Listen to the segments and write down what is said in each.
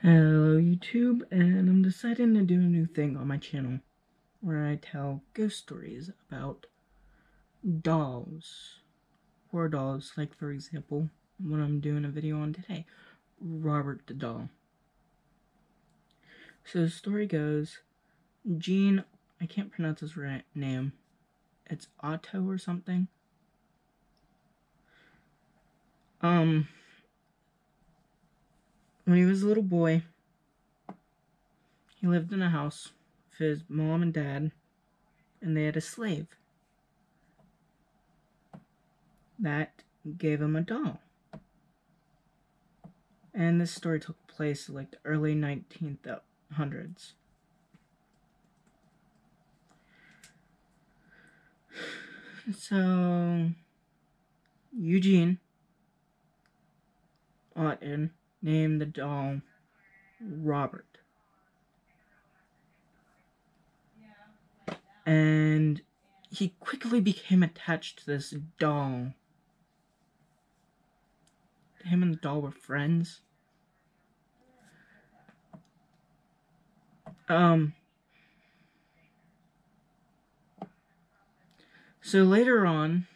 Hello YouTube, and I'm deciding to do a new thing on my channel where I tell ghost stories about dolls, horror dolls, like for example, what I'm doing a video on today, Robert the Doll. So the story goes, Gene, I can't pronounce his name, it's Otto or something. When he was a little boy, he lived in a house with his mom and dad, and they had a slave that gave him a doll. And this story took place in like the early 1900s. So Eugene Otten named the doll Robert. And he quickly became attached to this doll. Him and the doll were friends. So later on,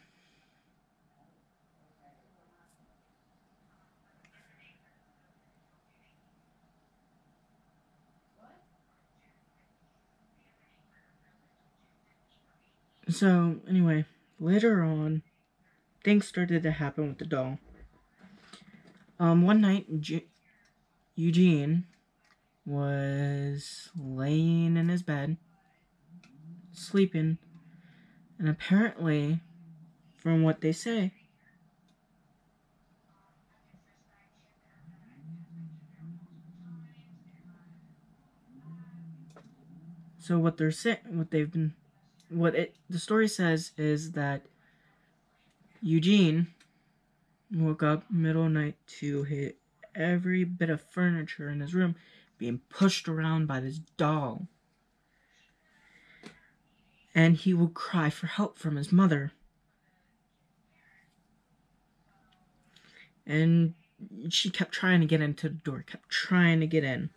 things started to happen with the doll. One night, Eugene was laying in his bed, sleeping, and apparently, from what they say, the story says is that Eugene woke up middle of the night to hit every bit of furniture in his room being pushed around by this doll. And he would cry for help from his mother. And she kept trying to get into the door, kept trying to get in.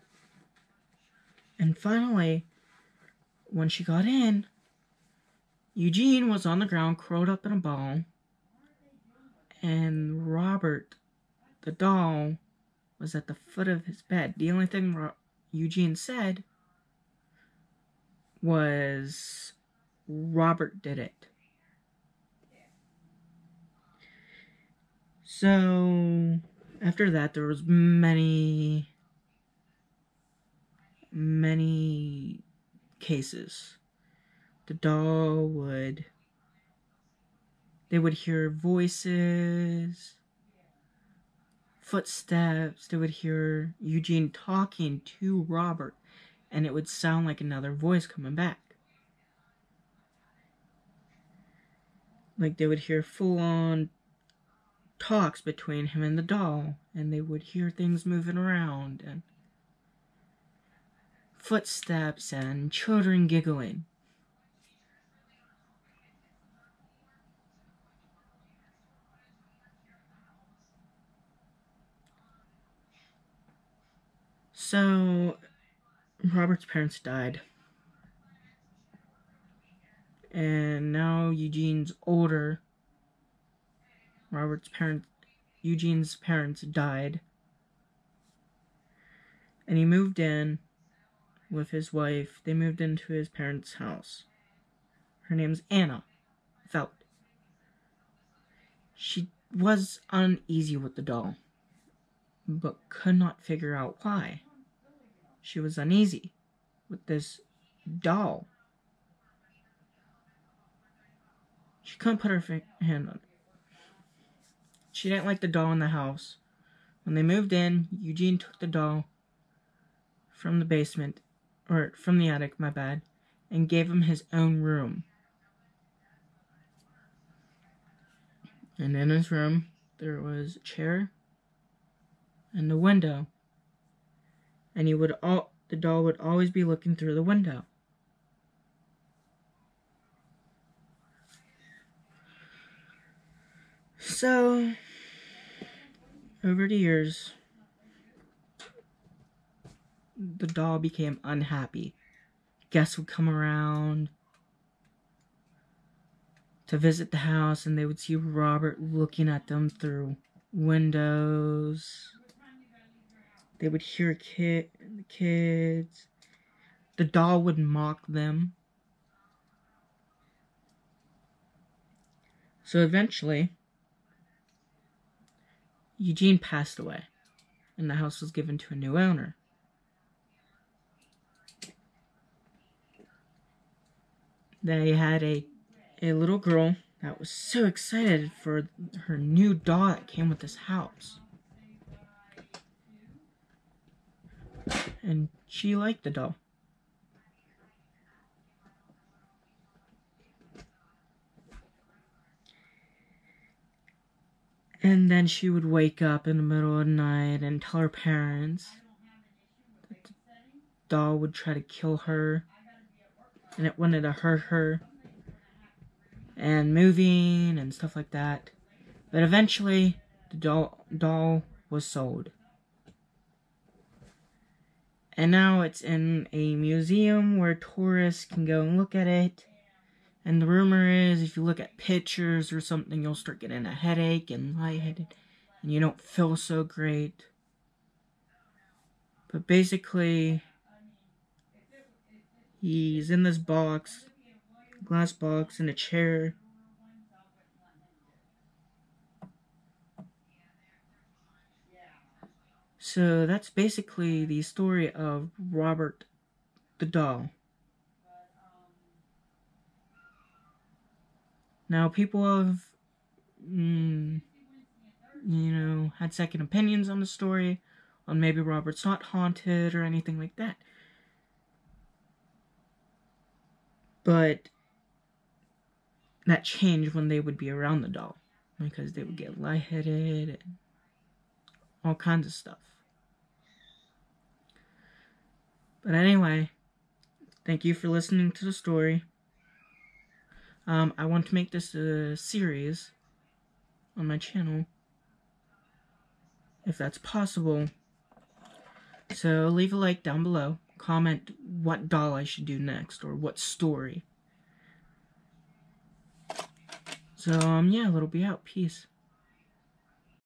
And finally, when she got in, Eugene was on the ground, curled up in a ball, and Robert, the doll, was at the foot of his bed. The only thing Eugene said was, Robert did it. So, after that, there was many cases. The doll they would hear voices, footsteps, they would hear Eugene talking to Robert, and it would sound like another voice coming back. Like they would hear full-on talks between him and the doll, and they would hear things moving around, and footsteps, and children giggling. So, Robert's parents died. And now Eugene's older. Eugene's parents died. And he moved in with his wife. They moved into his parents' house. Her name's Anna Felt. She was uneasy with the doll, but could not figure out why. She was uneasy with this doll. She couldn't put her hand on it. She didn't like the doll in the house. When they moved in, Eugene took the doll from the basement, or from the attic, my bad, and gave him his own room. And in his room, there was a chair and a window. And the doll would always be looking through the window. So, over the years, the doll became unhappy. Guests would come around to visit the house, and they would see Robert looking at them through windows. They would hear the kids. The doll would mock them. So eventually, Eugene passed away, and the house was given to a new owner. They had a little girl that was so excited for her new doll that came with this house. And she liked the doll. And then she would wake up in the middle of the night and tell her parents that the doll would try to kill her and it wanted to hurt her and moving and stuff like that. But eventually, the doll was sold. And now it's in a museum where tourists can go and look at it. And the rumor is if you look at pictures or something, you'll start getting a headache and lightheaded. And you don't feel so great. But basically, he's in this box, glass box, in a chair. So that's basically the story of Robert the doll. Now, people have, had second opinions on the story, on maybe Robert's not haunted or anything like that. But that changed when they would be around the doll, because they would get lightheaded and all kinds of stuff. But anyway, thank you for listening to the story. I want to make this a series on my channel, if that's possible. So leave a like down below. Comment what doll I should do next, or what story. So, yeah, it'll be out. Peace.